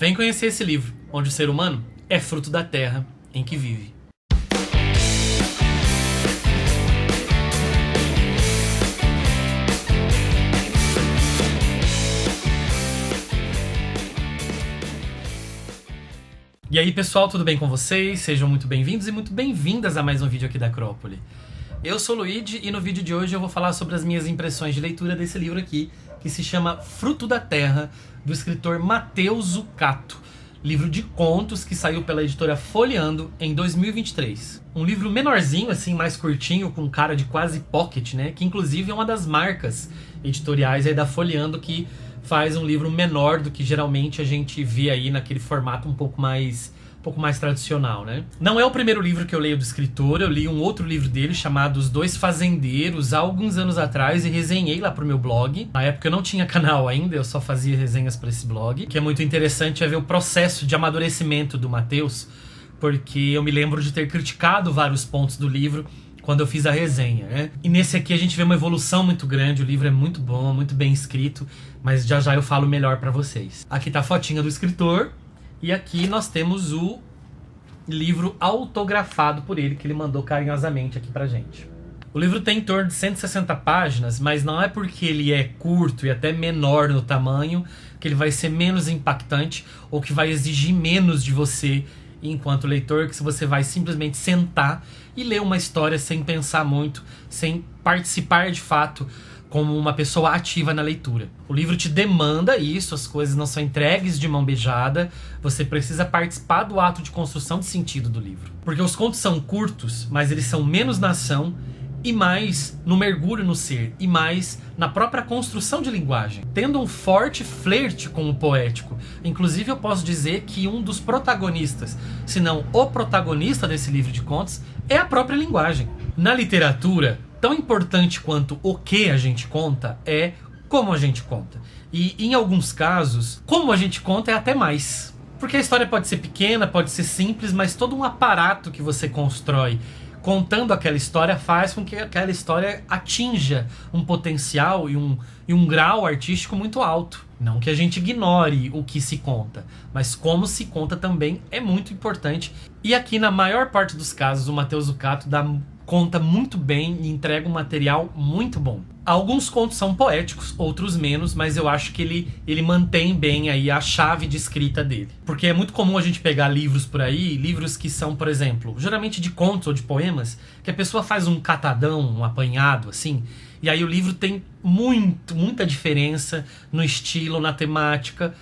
Vem conhecer esse livro, onde o ser humano é fruto da terra em que vive. E aí pessoal, tudo bem com vocês? Sejam muito bem-vindos e muito bem-vindas a mais um vídeo aqui da Acrópole. Eu sou o Luigi e no vídeo de hoje eu vou falar sobre as minhas impressões de leitura desse livro aqui, que se chama Fruto da Terra, do escritor Matheus Zucato. Livro de contos que saiu pela editora Folheando em 2023. Um livro menorzinho, assim, mais curtinho, com cara de quase pocket, né? Que inclusive é uma das marcas editoriais aí da Folheando que faz um livro menor do que geralmente a gente vê aí naquele formato um pouco mais tradicional, né? Não é o primeiro livro que eu leio do escritor, eu li um outro livro dele chamado Os Dois Fazendeiros há alguns anos atrás e resenhei lá pro meu blog. Na época eu não tinha canal ainda, eu só fazia resenhas para esse blog. O que é muito interessante é ver o processo de amadurecimento do Matheus, porque eu me lembro de ter criticado vários pontos do livro quando eu fiz a resenha, né? E nesse aqui a gente vê uma evolução muito grande, o livro é muito bom, muito bem escrito, mas já já eu falo melhor pra vocês. Aqui tá a fotinha do escritor, e aqui nós temos o livro autografado por ele, que ele mandou carinhosamente aqui pra gente. O livro tem em torno de 160 páginas, mas não é porque ele é curto e até menor no tamanho que ele vai ser menos impactante ou que vai exigir menos de você enquanto leitor, que se você vai simplesmente sentar e ler uma história sem pensar muito, sem participar de fato como uma pessoa ativa na leitura. O livro te demanda isso, as coisas não são entregues de mão beijada, você precisa participar do ato de construção de sentido do livro. Porque os contos são curtos, mas eles são menos na ação e mais no mergulho no ser, e mais na própria construção de linguagem, tendo um forte flerte com o poético. Inclusive eu posso dizer que um dos protagonistas, se não o protagonista desse livro de contos, é a própria linguagem. Na literatura, tão importante quanto o que a gente conta é como a gente conta. E em alguns casos, como a gente conta é até mais. Porque a história pode ser pequena, pode ser simples, mas todo um aparato que você constrói contando aquela história faz com que aquela história atinja um potencial e um grau artístico muito alto. Não que a gente ignore o que se conta, mas como se conta também é muito importante. E aqui, na maior parte dos casos, o Matheus Zucato conta muito bem e entrega um material muito bom. Alguns contos são poéticos, outros menos, mas eu acho que ele mantém bem aí a chave de escrita dele. Porque é muito comum a gente pegar livros por aí, livros que são, por exemplo, geralmente de contos ou de poemas, que a pessoa faz um catadão, um apanhado, assim, e aí o livro tem muita diferença no estilo, na temática.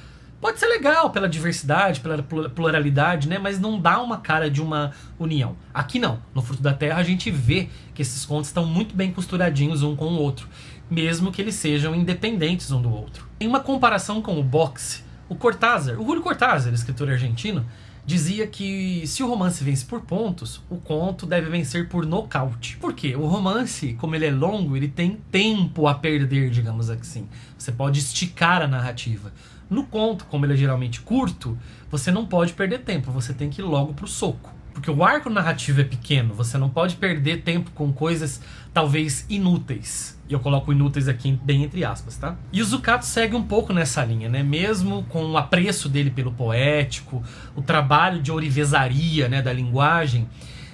Pode ser legal pela diversidade, pela pluralidade, né? Mas não dá uma cara de uma união. Aqui não. No Fruto da Terra a gente vê que esses contos estão muito bem costuradinhos um com o outro, mesmo que eles sejam independentes um do outro. Em uma comparação com o boxe, o Julio Cortázar, escritor argentino, dizia que se o romance vence por pontos, o conto deve vencer por nocaute. Por quê? O romance, como ele é longo, ele tem tempo a perder, digamos assim. Você pode esticar a narrativa. No conto, como ele é geralmente curto, você não pode perder tempo, você tem que ir logo pro soco. Porque o arco narrativo é pequeno, você não pode perder tempo com coisas talvez inúteis. E eu coloco inúteis aqui bem entre aspas, tá? E o Zucato segue um pouco nessa linha, né? Mesmo com o apreço dele pelo poético, o trabalho de ourivesaria, né, da linguagem,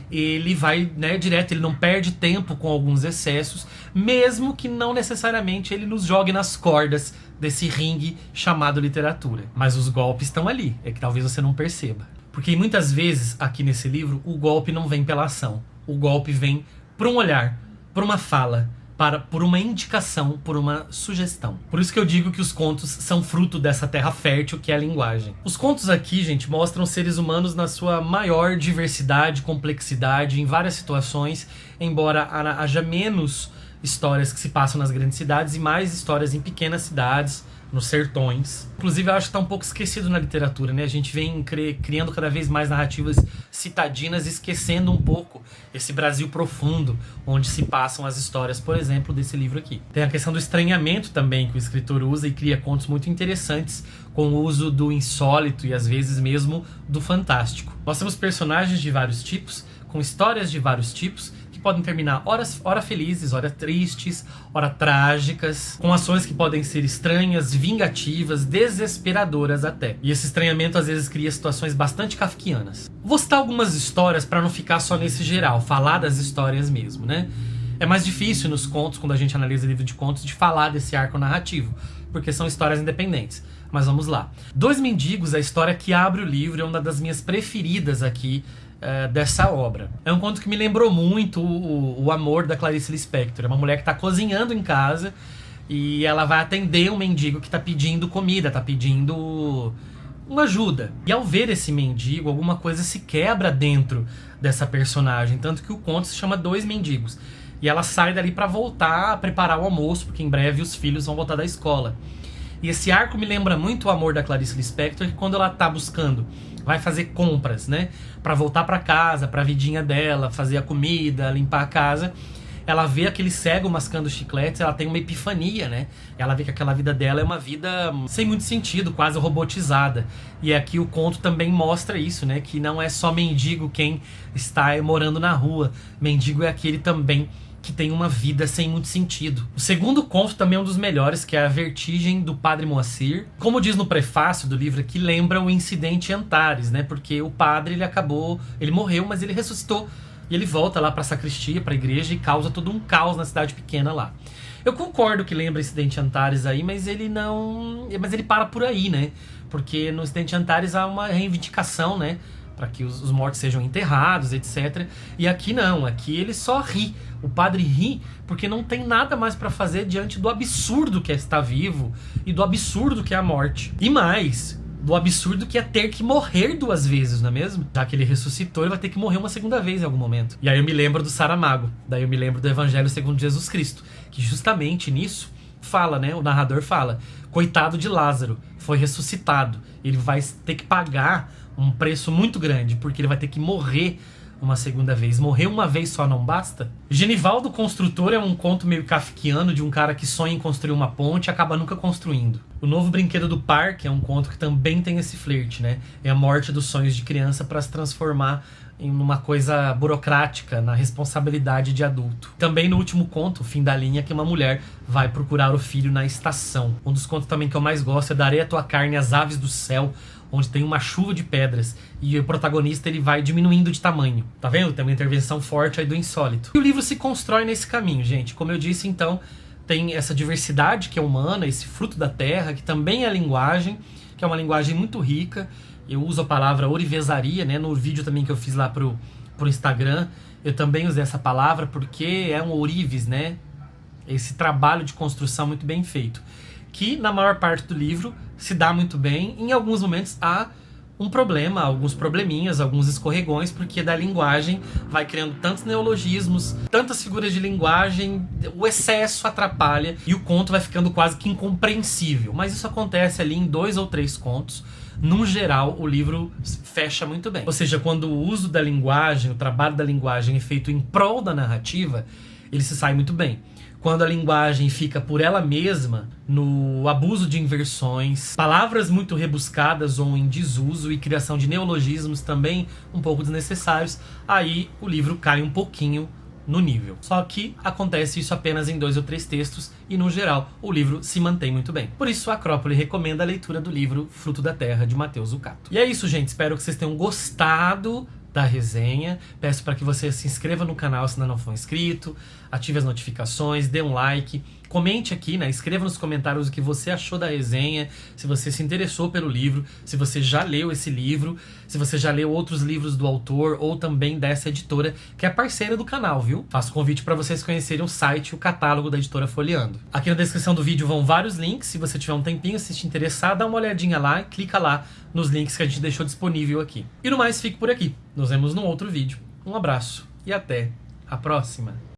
ele vai, né, direto, ele não perde tempo com alguns excessos, mesmo que não necessariamente ele nos jogue nas cordas desse ringue chamado literatura. Mas os golpes estão ali, é que talvez você não perceba. Porque muitas vezes, aqui nesse livro, o golpe não vem pela ação. O golpe vem por um olhar, por uma fala, por uma indicação, por uma sugestão. Por isso que eu digo que os contos são fruto dessa terra fértil que é a linguagem. Os contos aqui, gente, mostram seres humanos na sua maior diversidade, complexidade, em várias situações, embora haja menos histórias que se passam nas grandes cidades e mais histórias em pequenas cidades, nos sertões. Inclusive, eu acho que está um pouco esquecido na literatura, né? A gente vem criando cada vez mais narrativas citadinas, esquecendo um pouco esse Brasil profundo, onde se passam as histórias, por exemplo, desse livro aqui. Tem a questão do estranhamento também, que o escritor usa e cria contos muito interessantes, com o uso do insólito e às vezes mesmo do fantástico. Nós temos personagens de vários tipos, com histórias de vários tipos, que podem terminar ora felizes, ora tristes, ora trágicas, com ações que podem ser estranhas, vingativas, desesperadoras até. E esse estranhamento às vezes cria situações bastante kafkianas. Vou citar algumas histórias para não ficar só nesse geral, falar das histórias mesmo, né? É mais difícil nos contos, quando a gente analisa livro de contos, de falar desse arco narrativo, porque são histórias independentes. Mas vamos lá. Dois Mendigos, a história que abre o livro, é uma das minhas preferidas aqui dessa obra. É um conto que me lembrou muito o Amor, da Clarice Lispector. É uma mulher que está cozinhando em casa e ela vai atender um mendigo que está pedindo comida, está pedindo uma ajuda. E ao ver esse mendigo, alguma coisa se quebra dentro dessa personagem, tanto que o conto se chama Dois Mendigos. E ela sai dali para voltar a preparar o almoço, porque em breve os filhos vão voltar da escola. E esse arco me lembra muito o Amor, da Clarice Lispector, que quando ela tá buscando, vai fazer compras, né, pra voltar pra casa, pra vidinha dela, fazer a comida, limpar a casa, ela vê aquele cego mascando chicletes, ela tem uma epifania, né, ela vê que aquela vida dela é uma vida sem muito sentido, quase robotizada. E aqui o conto também mostra isso, né, que não é só mendigo quem está morando na rua, mendigo é aquele também que tem uma vida sem muito sentido. O segundo conto também é um dos melhores, que é A Vertigem, do Padre Moacir. Como diz no prefácio do livro aqui, lembra o incidente Antares, né? Porque o padre, ele morreu, mas ele ressuscitou. E ele volta lá para a sacristia, para a igreja, e causa todo um caos na cidade pequena lá. Eu concordo que lembra o incidente Antares aí, mas ele não... Mas ele para por aí, né? Porque no incidente Antares há uma reivindicação, né? Para que os mortos sejam enterrados, etc. E aqui não, aqui ele só ri. O padre ri porque não tem nada mais para fazer diante do absurdo que é estar vivo e do absurdo que é a morte. E mais, do absurdo que é ter que morrer duas vezes, não é mesmo? Já que ele ressuscitou, ele vai ter que morrer uma segunda vez em algum momento. E aí eu me lembro do Saramago, daí eu me lembro do Evangelho segundo Jesus Cristo, que justamente nisso fala, né? O narrador fala, coitado de Lázaro, foi ressuscitado. Ele vai ter que pagar um preço muito grande, porque ele vai ter que morrer uma segunda vez. Morrer uma vez só não basta? Genivaldo Construtor é um conto meio kafkiano de um cara que sonha em construir uma ponte e acaba nunca construindo. O Novo Brinquedo do Parque é um conto que também tem esse flerte, né? É a morte dos sonhos de criança para se transformar em uma coisa burocrática, na responsabilidade de adulto. Também no último conto, O Fim da Linha, que uma mulher vai procurar o filho na estação. Um dos contos também que eu mais gosto é Darei a Tua Carne às Aves do Céu, onde tem uma chuva de pedras e o protagonista ele vai diminuindo de tamanho. Tá vendo? Tem uma intervenção forte aí do insólito. E o livro se constrói nesse caminho, gente. Como eu disse, então, tem essa diversidade que é humana, esse fruto da terra, que também é a linguagem, que é uma linguagem muito rica. Eu uso a palavra ourivesaria, né? No vídeo também que eu fiz lá pro Instagram, eu também usei essa palavra porque é um ourives, né? Esse trabalho de construção muito bem feito, que na maior parte do livro se dá muito bem. Em alguns momentos há um problema, alguns probleminhas, alguns escorregões, porque da linguagem vai criando tantos neologismos, tantas figuras de linguagem, o excesso atrapalha e o conto vai ficando quase que incompreensível. Mas isso acontece ali em 2 ou 3 contos. Num geral, o livro fecha muito bem. Ou seja, quando o uso da linguagem, o trabalho da linguagem é feito em prol da narrativa, ele se sai muito bem. Quando a linguagem fica por ela mesma, no abuso de inversões, palavras muito rebuscadas ou em desuso e criação de neologismos também um pouco desnecessários, aí o livro cai um pouquinho no nível. Só que acontece isso apenas em 2 ou 3 textos e, no geral, o livro se mantém muito bem. Por isso, a Acrópole recomenda a leitura do livro Fruto da Terra, de Matheus Zucato. E é isso, gente. Espero que vocês tenham gostado da resenha. Peço para que você se inscreva no canal se ainda não for inscrito, ative as notificações, dê um like, comente aqui, né? Escreva nos comentários o que você achou da resenha, se você se interessou pelo livro, se você já leu esse livro, se você já leu outros livros do autor ou também dessa editora, que é parceira do canal, viu? Faço convite para vocês conhecerem o site e o catálogo da editora Folheando. Aqui na descrição do vídeo vão vários links, se você tiver um tempinho, se te interessar, dá uma olhadinha lá e clica lá nos links que a gente deixou disponível aqui. E no mais, fico por aqui. Nos vemos num outro vídeo. Um abraço e até a próxima!